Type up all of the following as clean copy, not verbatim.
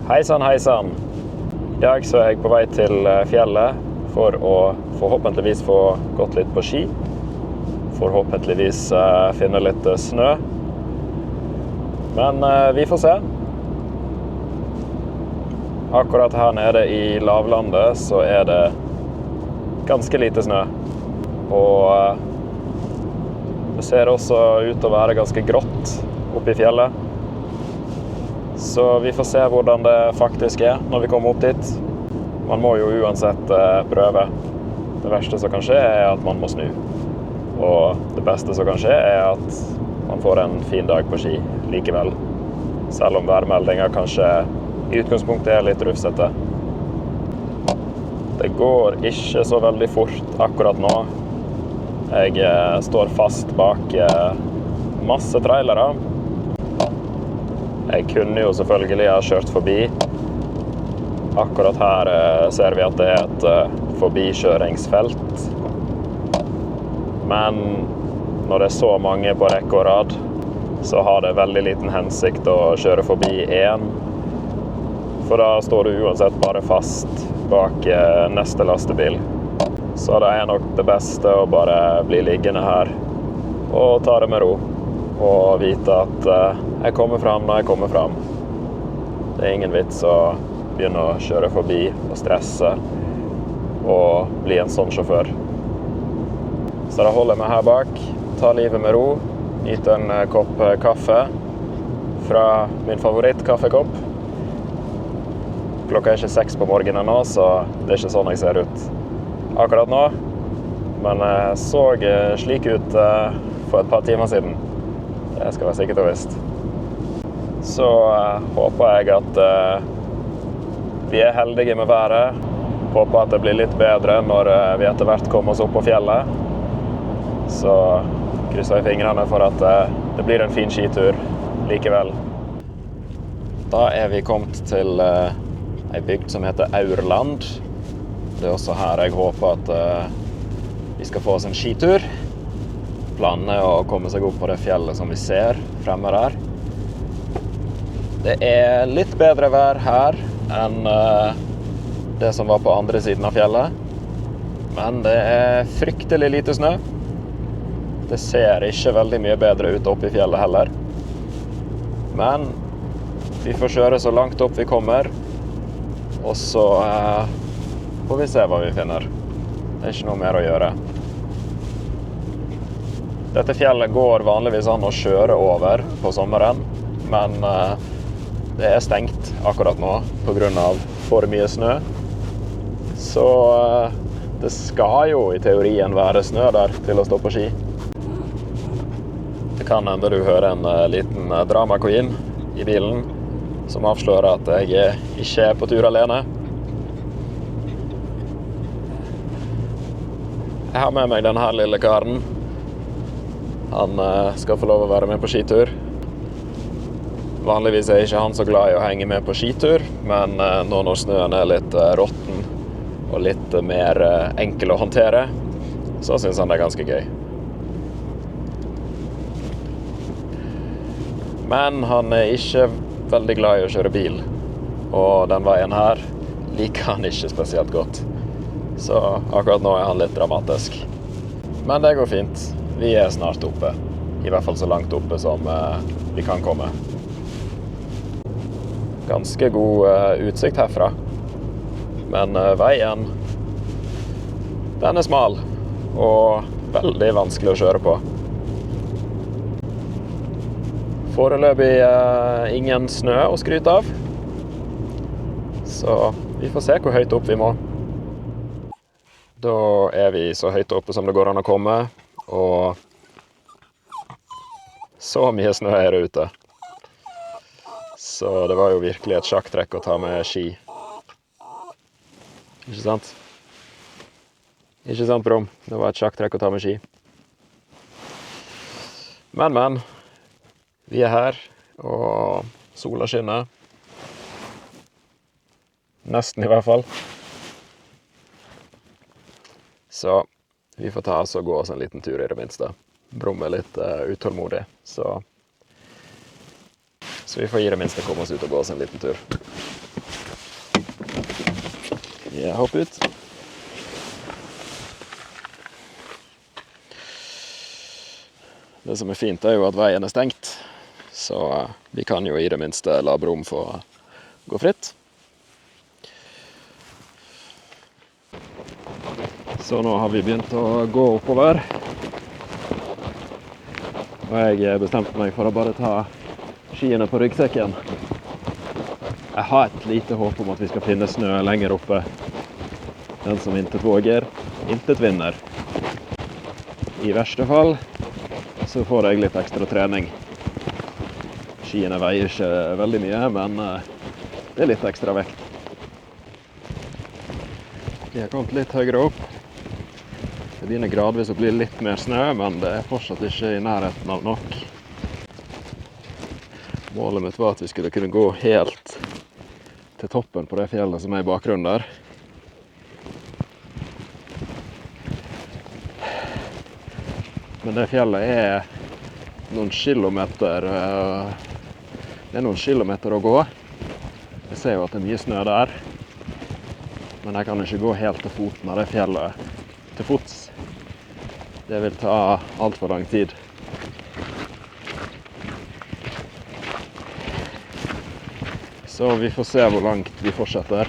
Heisan, heisan. I dag så er jeg på vei til fjellet for å forhåpentligvis få gått litt på ski. Forhåpentligvis finne litt snø. Men vi får se. Akkurat her nede i lavlandet så er det ganske lite snø. Og det ser også ut til å være ganske grått oppe i fjellet. Så vi får se hvordan det faktisk er når vi kommer opp dit. Man må jo uansett prøve. Det verste som kan skje er at man må snu. Og det beste som kan skje er at man får en fin dag på ski likevel. Selv om værmeldingen kanskje i utgangspunktet er litt rufsete. Det går ikke så veldig fort akkurat nå. Jeg står fast bak masse trailere. Jeg kunne jo selvfølgelig ha kjørt forbi. Akkurat her ser vi at det er et forbikjøringsfelt. Men når det er så mange på rekke og rad, så har det veldig liten hensikt å kjøre forbi en. For da står du uansett bare fast bak neste lastebil. Så det er nok det beste å bare bli liggende her og ta det med ro. Og vite at jeg kommer frem når jeg kommer frem. Det er ingen vits å begynne å kjøre forbi og stresse og bli en sånn sjåfør. Så da holder jeg meg her bak, tar livet med ro, nyter en kopp kaffe fra min favorittkaffekopp. Klokka er ikke 6 på morgenen nå, så det er ikke sånn jeg ser ut akkurat nå. Men jeg så slik ut for et par timer siden. Det skal være sikkert og visst. Så håper jeg at vi er heldige med været. Håper at det blir litt bedre når vi etter hvert kommer oss opp på fjellet. Så krysser jeg fingrene for at det blir en fin skitur likevel. Da er vi kommet til en bygd som heter Aurland. Det er også her jeg håper at vi skal få oss en skitur. Planen er å komme seg opp på det fjellet som vi ser fremme der. Det er litt bedre vær her enn det som var på andre siden av fjellet. Men det er fryktelig lite snø. Det ser ikke veldig mye bedre ut oppe i fjellet heller. Men vi får kjøre så langt opp vi kommer. Og så får vi se hva vi finner. Det er ikke noe mer å gjøre. Dette fjellet går vanligvis an å kjøre over på sommeren, men det er stengt akkurat nå på grunn av for mye snø. Så det skal jo i teorien være snø der til å stå på ski. Det kan hende du hører en liten drama queen i bilen som avslører at jeg ikke er på tur alene. Jeg har med meg denne lille karen. Han skal få lov å være med på skitur. Vanligvis er ikke han så glad i å henge med på skitur, men nå når snøen er litt råtten og litt mer enkel å håndtere, så synes han det er ganske gøy. Men han er ikke veldig glad i å kjøre bil, og den veien her liker han ikke spesielt godt. Så akkurat nå er han litt dramatisk. Men det går fint. Vi er snart oppe, i hvert fall så langt oppe som vi kan komme. Ganske god utsikt herfra, men veien, den er smal og veldig vanskelig å kjøre på. Foreløpig ingen snø å skryte av, så vi får se hvor høyt opp vi må. Da er vi så høyt oppe som det går an å komme, og så mye snø er det ute. Så det var jo virkelig et sjakktrekk å ta med ski. Ikke sant? Ikke sant, Brom? Det var et sjakktrekk å ta med ski. Men. Vi er her, og sola skinner. Nesten i hvert fall. Så vi får ta oss og gå oss en liten tur i det minste. Brom er litt utålmodig, så vi får i det minste komme oss ut og gå oss en liten tur. Vi hopper ut. Det som er fint er jo at veien er stengt, så vi kan jo i det minste la Brum få gå fritt. Så nå har vi begynt å gå oppover. Og jeg bestemte meg for å bare ta skiene på ryggsekken. Jeg har et lite håp om at vi skal finne snø lenger oppe. Den som intet våger, intet vinner. I verste fall så får jeg litt ekstra trening. Skiene veier ikke veldig mye, men det er litt ekstra vekt. Vi har kommet litt høyere opp. Det begynner gradvis å bli litt mer snø, men det er fortsatt ikke i nærheten av nok. Målet mitt var at vi skulle kunne gå helt til toppen på det fjellet som er i bakgrunnen der. Men det fjellet er noen kilometer, det er noen kilometer å gå. Jeg ser jo at det er mye snø der, men jeg kan ikke gå helt til foten av det fjellet til fots. Det vil ta alt for lang tid. Så vi får se hvor langt vi fortsetter.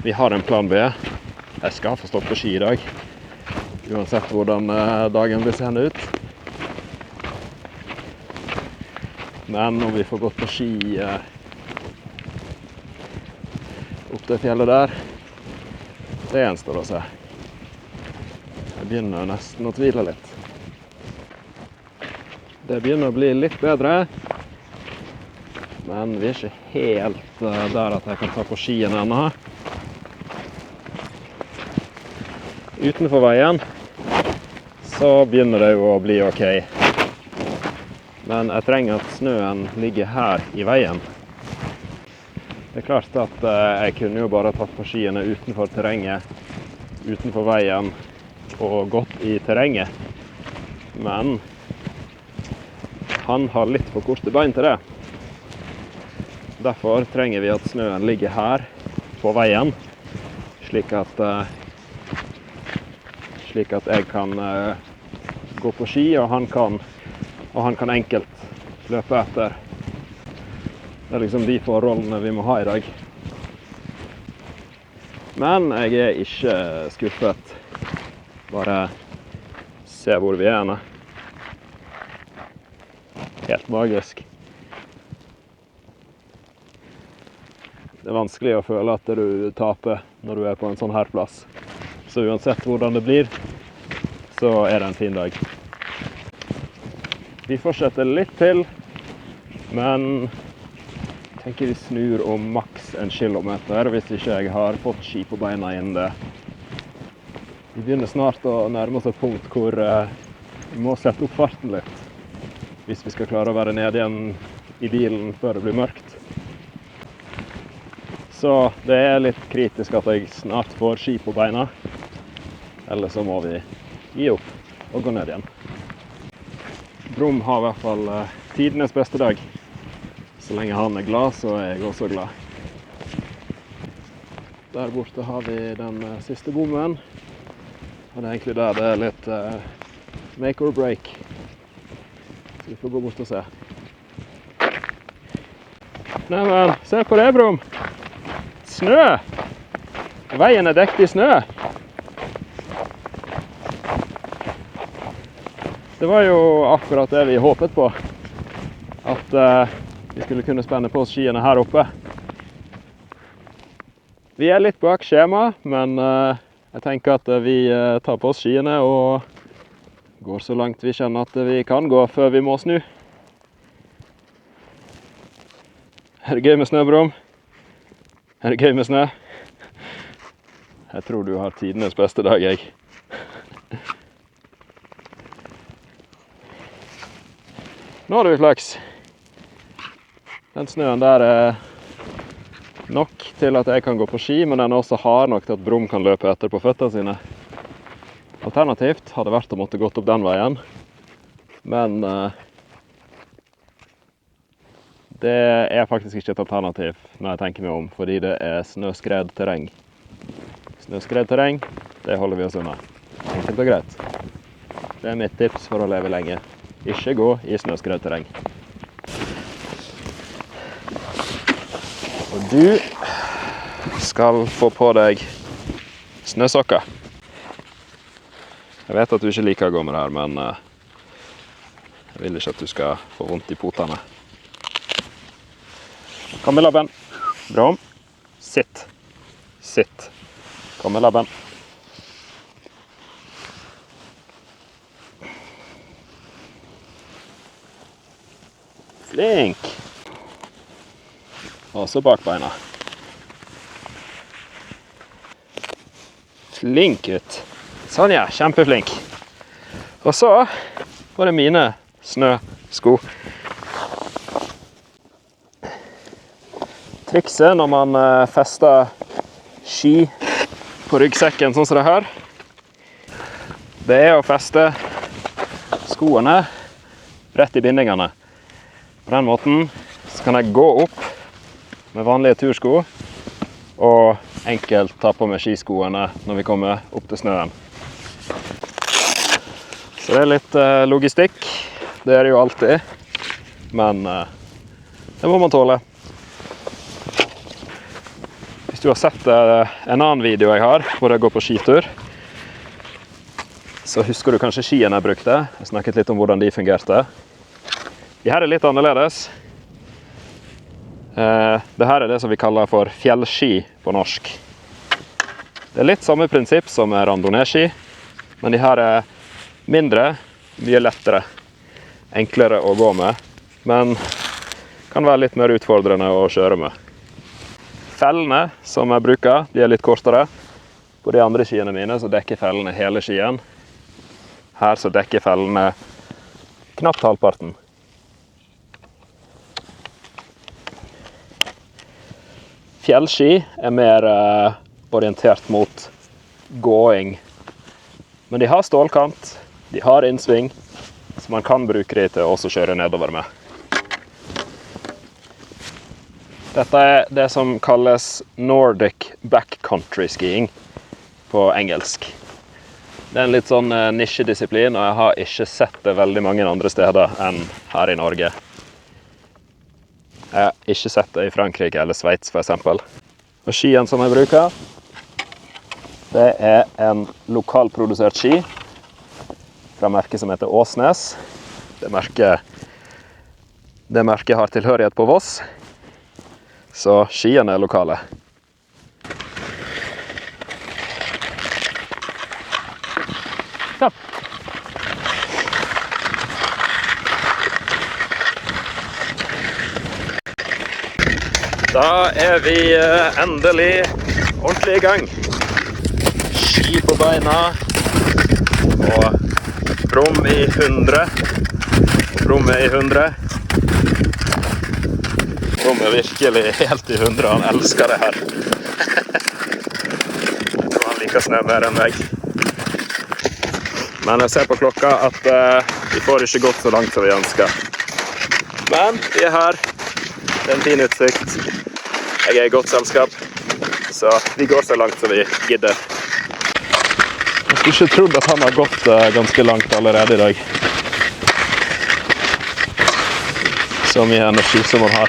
Vi har en plan B. Jeg skal få stoppe ski i dag, uansett hvordan dagen blir seende ut. Men om vi får gått på ski opp det fjellet der, det gjenstår å se. Jeg begynner nesten å tvile litt. Det begynner å bli litt bedre, men vi er ikke helt der at jeg kan ta på skien ennå. Utenfor veien så begynner det jo å bli ok. Men jeg trenger at snøen ligger her i veien. Det er klart at jeg kunne jo bare tatt på skiene utenfor terrenget, utenfor veien og gått i terrenget. Men han har litt for korte bein til det. Derfor trenger vi at snøen ligger her på veien, slik at jeg kan gå på ski, og han kan enkelt løpe etter. Det er liksom de forholdene vi må ha i dag. Men jeg er ikke skuffet. Bare se hvor vi er nå. Helt magisk. Det er vanskelig å føle at du taper når du er på en sånn her plass. Så uansett hvordan det blir, så er det en fin dag. Vi fortsetter litt til, men jeg tenker vi snur om maks 1 kilometer hvis ikke jeg har fått ski på beina innen det. Vi begynner snart å nærme oss et punkt hvor vi må sette opp farten litt, hvis vi skal klare å være nede igjen i bilen før det blir mørkt. Så det er litt kritisk at jeg snart får ski på beina, eller så må vi gi opp og gå ned igjen. Brum har i hvert fall tidenes beste dag. Så lenge han er glad, så er jeg også glad. Der borte har vi den siste bommen. Og det er egentlig der det er litt make or break. Så vi får gå bort og se. Neimen, se på det, Brum! Snø! Veien er dekt i snø. Det var jo akkurat det vi håpet på. At vi skulle kunne spenne på oss skiene her oppe. Vi er litt bak skjema, men jeg tenker at vi tar på oss skiene og går så langt vi kjenner at vi kan gå før vi må snu. Er det gøy med snø, Brum? Er det gøy med snø? Jeg tror du har tidenes beste dag, jeg. Nå har vi flaks. Den snøen der er nok til at jeg kan gå på ski, men den er også hard nok til at Brum kan løpe etter på føttene sine. Alternativt hadde vært å måtte gått opp den veien, men Det er faktisk ikke et alternativ når jeg tenker meg om, fordi det er snøskredterreng. Snøskredterreng, det holder vi oss unna. Enkelt og greit. Det er mitt tips for å leve lenge. Ikke gå i snøskredterreng. Og du skal få på deg snøsokker. Jeg vet at du ikke liker å gå med det her, men jeg vil ikke at du skal få vondt i potene. Kom med labben. Bra. Sitt. Sitt. Kom med labben. Flink. Og så bak beina. Flink gutt. Sånn ja, kjempeflink. Og så var det mine snøsko. Trikset når man fester ski på ryggsekken sånn som det her, det er å feste skoene rett i bindingene. På den måten så kan jeg gå opp med vanlige tursko og enkelt ta på meg skiskoene når vi kommer opp til snøen. Så det er litt logistikk, det er det jo alltid, men det må man tåle. Hvis du har sett en annen video jeg har, hvor jeg går på skitur, så husker du kanskje skien jeg brukte. Jeg snakket litt om hvordan de fungerte. De her er litt annerledes. Det her er det som vi kaller for fjellski på norsk. Det er litt samme prinsipp som randonee-ski, men de her er mindre, mye lettere, enklere å gå med, men kan være litt mer utfordrende å kjøre med. Fellene som jeg bruker, de er litt kortere. På de andre skiene mine så dekker fellene hele skien. Her så dekker fellene knapt halvparten. Fjellski er mer orientert mot gåing. Men de har stålkant, de har innsving, så man kan bruke de til å også kjøre nedover med. Dette er det som kalles Nordic Backcountry Skiing på engelsk. Det er en litt sånn nisjedisiplin, og jeg har ikke sett det veldig mange andre steder enn her i Norge. Jeg har ikke sett det i Frankrike eller Sveits for eksempel. Og skien som jeg bruker, det er en lokalprodusert ski fra merket som heter Åsnes. Det merket har tilhørighet på Voss, så skien er lokale. Ja. Da er vi endelig ordentlig i gang. Ski på beina, og brom i 100, og brom i 100. Brom er virkelig helt i 100, han elsker det her. Jeg tror han liker snø mer enn meg. Men jeg ser på klokka at vi får ikke gått så langt som vi ønsker. Men vi er her, det er en fin utsikt. Jeg er i godt selskap, så vi går så langt som vi gidder. Jeg skulle ikke trodd at han har gått ganske langt allerede i dag. Så mye energi som han har.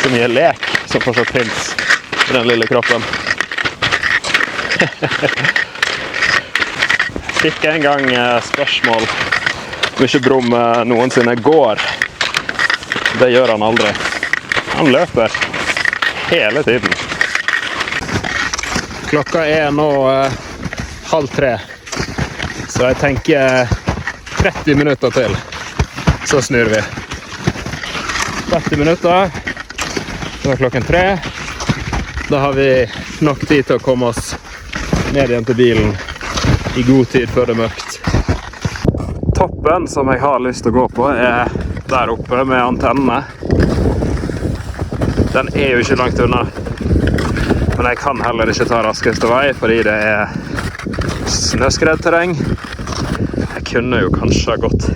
Så mye lek som fortsatt finnes i den lille kroppen. Jeg fikk en gang spørsmål om ikke Brom noensinne går. Det gjør han aldri. Han løper hele tiden. Klokka er nå 2:30, så jeg tenker 30 minutter til, så snur vi. 30 minutter, så er klokken 3. Da har vi nok tid til å komme oss ned igjen til bilen i god tid før det er mørkt. Toppen som jeg har lyst til å gå på er der oppe med antennene. Den er jo ikke langt unna, men jeg kan heller ikke ta raskeste vei fordi det er snøskredterreng. Jeg kunne jo kanskje ha gått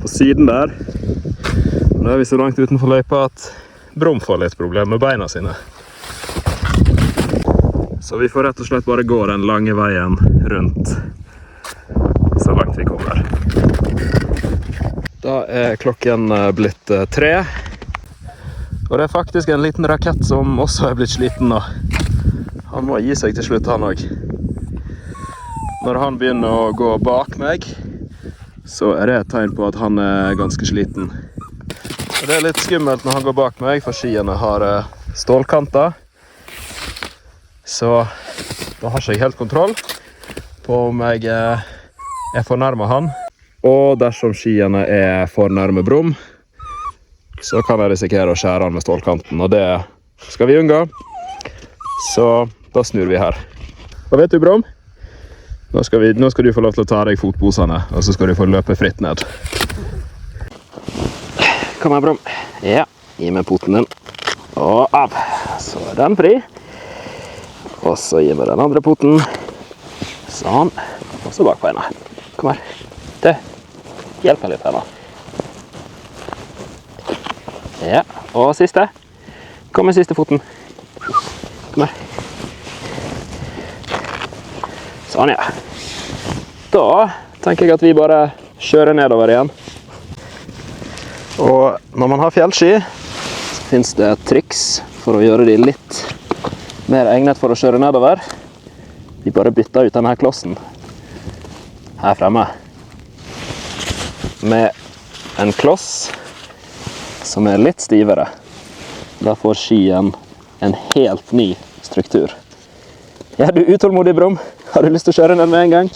på siden der. Nå er vi så langt utenfor løypa at Brom får litt problem med beina sine. Så vi får rett og slett bare gå den lange veien rundt så langt vi kommer. Da er klokken blitt 3. Og det er faktisk en liten rakett som også er blitt sliten nå. Han må gi seg til slutt, han også. Når han begynner å gå bak meg, så er det et tegn på at han er ganske sliten. Og det er litt skummelt når han går bak meg, for skiene har stålkanter. Så da har ikke jeg helt kontroll på om jeg er for nærme han. Og dersom skiene er for nærme Brom, så kan jeg risikere å skjære han med stålkanten. Og det skal vi unngå. Så da snur vi her. Hva vet du, Brom? Nå skal du få lov til å ta deg fotposene, og så skal du få løpe fritt ned. Kom her, Brom. Ja, gi meg poten din. Og av. Så er den fri. Og så gi meg den andre poten. Sånn. Og så bak beina. Kom her. Du, hjelp meg litt her nå. Ja, og siste. Kom med siste foten. Kom her. Sånn, ja. Da tenker jeg at vi bare kjører nedover igjen. Og når man har fjellski, så finnes det et triks for å gjøre de litt mer egnet for å kjøre nedover. Vi bare bytter ut denne klossen her fremme med en kloss som er litt stivere. Da får skien en helt ny struktur. Er du utålmodig, Brom? Har du lyst til å kjøre den med en gang?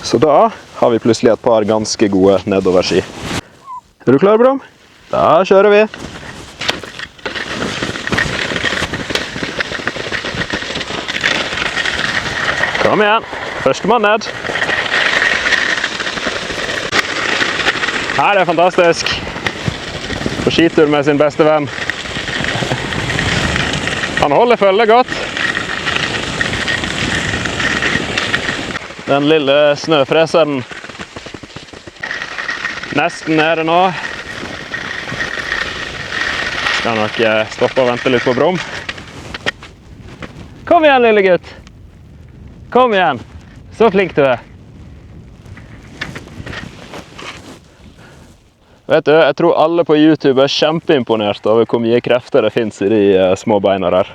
Så da har vi plutselig et par ganske gode nedoverski. Er du klar, Brom? Da kjører vi! Kom igjen! Førstemann ned! Her er fantastisk! På skitur med sin beste venn. Han holder følge godt. Den lille snøfreseren nesten nede nå. Skal nok stoppe og vente litt på Brom. Kom igjen, lille gutt. Kom igjen. Så flink du er. Vet du, jeg tror alle på YouTube er kjempeimponert over hvor mye krefter det finnes i de små beina der.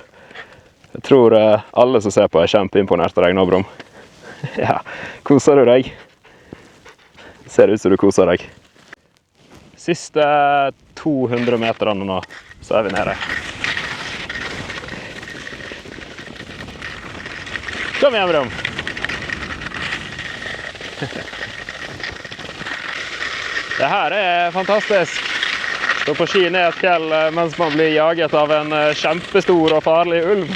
Jeg tror alle som ser på er kjempeimponert av deg nå, Brom. Ja, koser du deg? Ser ut som du koser deg. Siste 200 meterne nå, så er vi nede. Kom igjen, Brom! Det her er fantastisk. Stå på ski ned et fjell mens man blir jaget av en kjempestor og farlig ulv.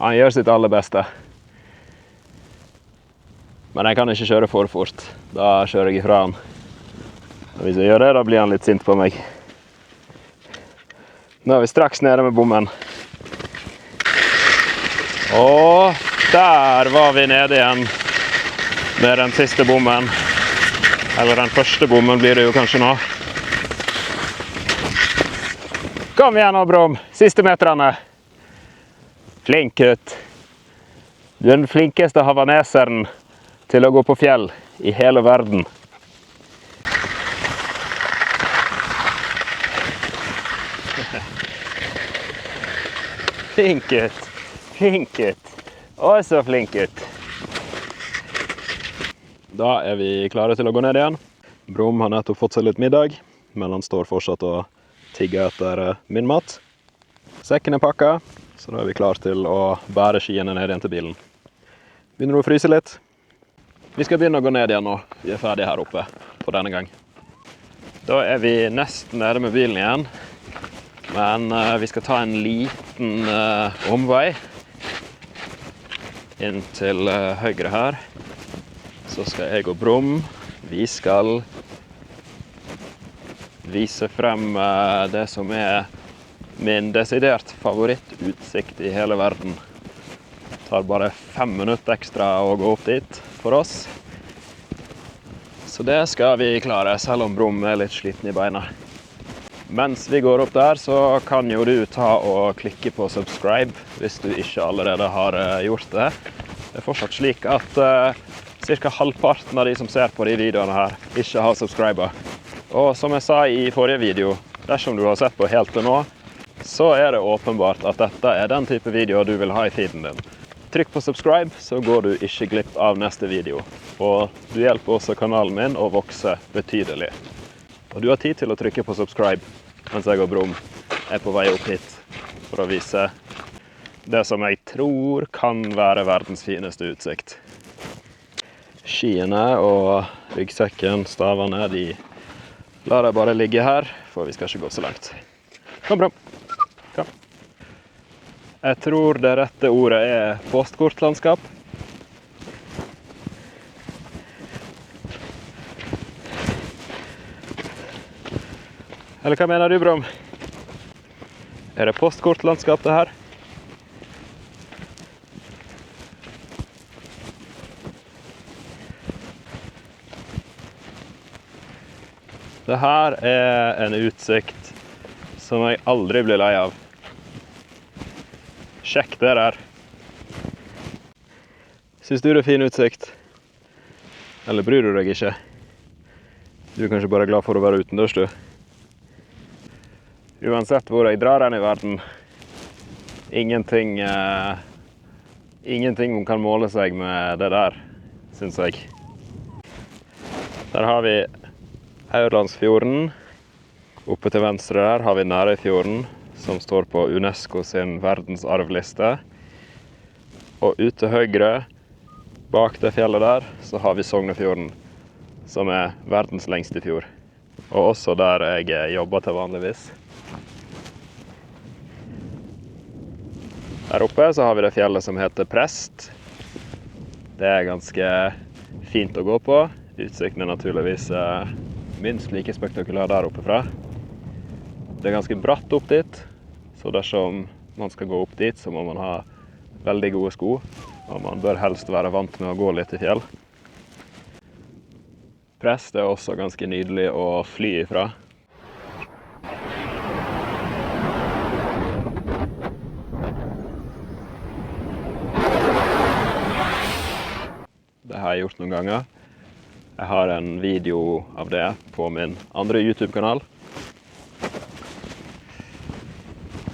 Han gjør sitt aller beste. Men jeg kan ikke kjøre for fort. Da kjører jeg ifra han. Og hvis jeg gjør det, da blir han litt sint på meg. Nå er vi straks nede med bommen. Og der var vi nede igjen. Med den siste bommen. Eller den første bommen blir det jo kanskje nå. Kom igjen nå, Brom. Siste meterne. Flink gutt. Du er den flinkeste havaneseren til å gå på fjell i hele verden. Flink gutt. Flink gutt. Å, så flink gutt. Da er vi klare til å gå ned igjen. Brom har nettopp fått seg litt middag, men han står fortsatt og tigger etter min mat. Sekken er pakket, så da er vi klare til å bære skiene ned igjen til bilen. Begynner du å fryse litt? Vi skal begynne å gå ned igjen nå. Vi er ferdige her oppe på denne gang. Da er vi nesten nede med bilen igjen, men vi skal ta en liten omvei inn til høyre her. Så skal jeg og Brom, vi skal vise frem det som er min desidert favorittutsikt i hele verden. tar bare 5 minutter ekstra å gå opp dit for oss. Så det skal vi klare, selv om Brum er litt sliten i beina. Mens vi går opp der, så kan jo du ta og klikke på subscribe hvis du ikke allerede har gjort det. Det er fortsatt slik at cirka halvparten av de som ser på de videoene her ikke har subscribet. Og som jeg sa i forrige video, dersom du har sett på helt til nå, så er det åpenbart at dette er den type videoer du vil ha i feeden din. Trykk på subscribe, så går du ikke glipp av neste video. Og du hjelper også kanalen min å vokse betydelig. Og du har tid til å trykke på subscribe mens jeg og Brum er på vei opp hit for å vise det som jeg tror kan være verdens fineste utsikt. Skiene og ryggsekken, stavene, de lar jeg bare ligge her, for vi skal ikke gå så langt. Kom, Brum! Kom. Jeg tror det rette ordet er postkortlandskap. Eller hva mener du, Brum? Er det postkortlandskap det her? Det her er en utsikt som jeg aldri blir lei av. Sjekk det der. Synes du det er fin utsikt? Eller bryr du deg ikke? Du er kanskje bare glad for å være utendørs, du. Uansett hvor jeg drar den i verden, ingenting kan måle seg med det der, synes jeg. Der har vi Aurlandsfjorden. Oppe til venstre der har vi Nærøyfjorden, som står på UNESCO sin verdensarvliste. Og ut til høyre, bak det fjellet der, så har vi Sognefjorden, som er verdens lengste fjord. Og også der jeg jobber til vanligvis. Der oppe så har vi det fjellet som heter Prest. Det er ganske fint å gå på. Utsikten er naturligvis minst like spektakulær der oppe fra. Det er ganske bratt opp dit, så dersom man skal gå opp dit, så må man ha veldig gode sko, og man bør helst være vant med å gå litt i fjell. Prest er også ganske nydelig å fly ifra. Det har jeg gjort noen ganger. Jeg har en video av det på min andre YouTube-kanal.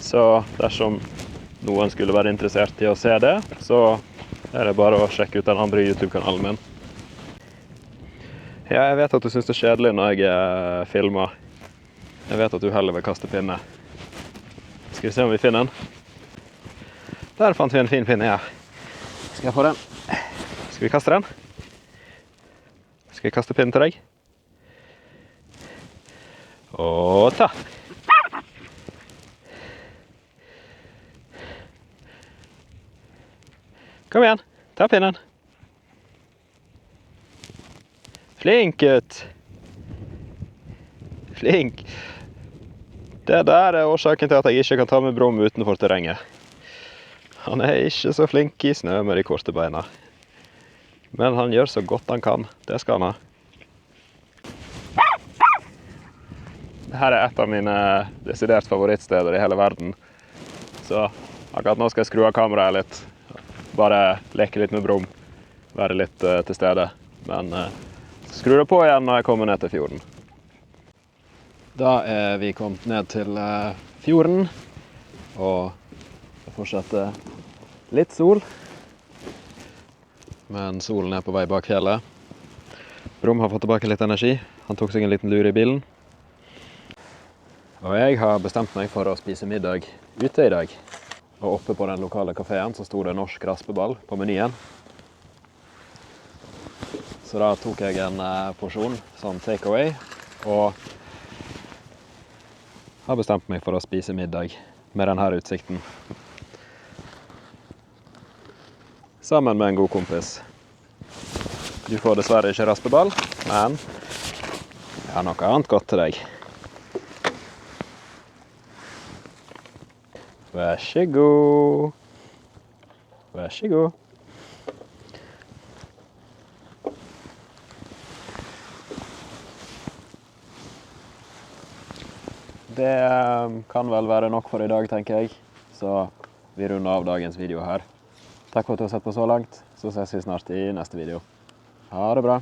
Så dersom noen skulle være interessert i å se det, så er det bare å sjekke ut den andre YouTube-kanalen min. Ja, jeg vet at du synes det er kjedelig når jeg filmer. Jeg vet at du heller vil kaste pinne. Skal vi se om vi finner den? Der fant vi en fin pinne, ja. Skal jeg få den? Skal vi kaste den? Skal jeg kaste pinnen til deg? Og ta! Kom igjen, ta pinnen. Flink gutt. Flink. Det der er årsaken til at jeg ikke kan ta med Brum utenfor terrenget. Han er ikke så flink i snø med de korte beina. Men han gjør så godt han kan. Det skal han ha. Dette er et av mine desidert favorittsteder i hele verden. Så akkurat nå skal jeg skru av kameraet litt. Bare leke litt med Brum. Være litt til stede. Men skru det på igjen når jeg kommer ned til fjorden. Da er vi kommet ned til fjorden. Og det fortsetter litt sol. Men solen er på vei bak fjellet. Brum har fått tilbake litt energi. Han tok seg en liten lur i bilen. Og jeg har bestemt meg for å spise middag ute i dag. Og oppe på den lokale kaféen så sto det norsk raspeball på menyen. Så da tok jeg en porsjon som takeaway. Og har bestemt meg for å spise middag med denne utsikten. Sammen med en god kompis. Du får dessverre ikke raspeball, men jeg har noe annet godt til deg. Vær så god. Vær så god. Det kan vel være nok for i dag, tenker jeg. Så vi runder av dagens video her. Takk for at du har sett på så langt. Så ses vi snart i neste video. Ha det bra.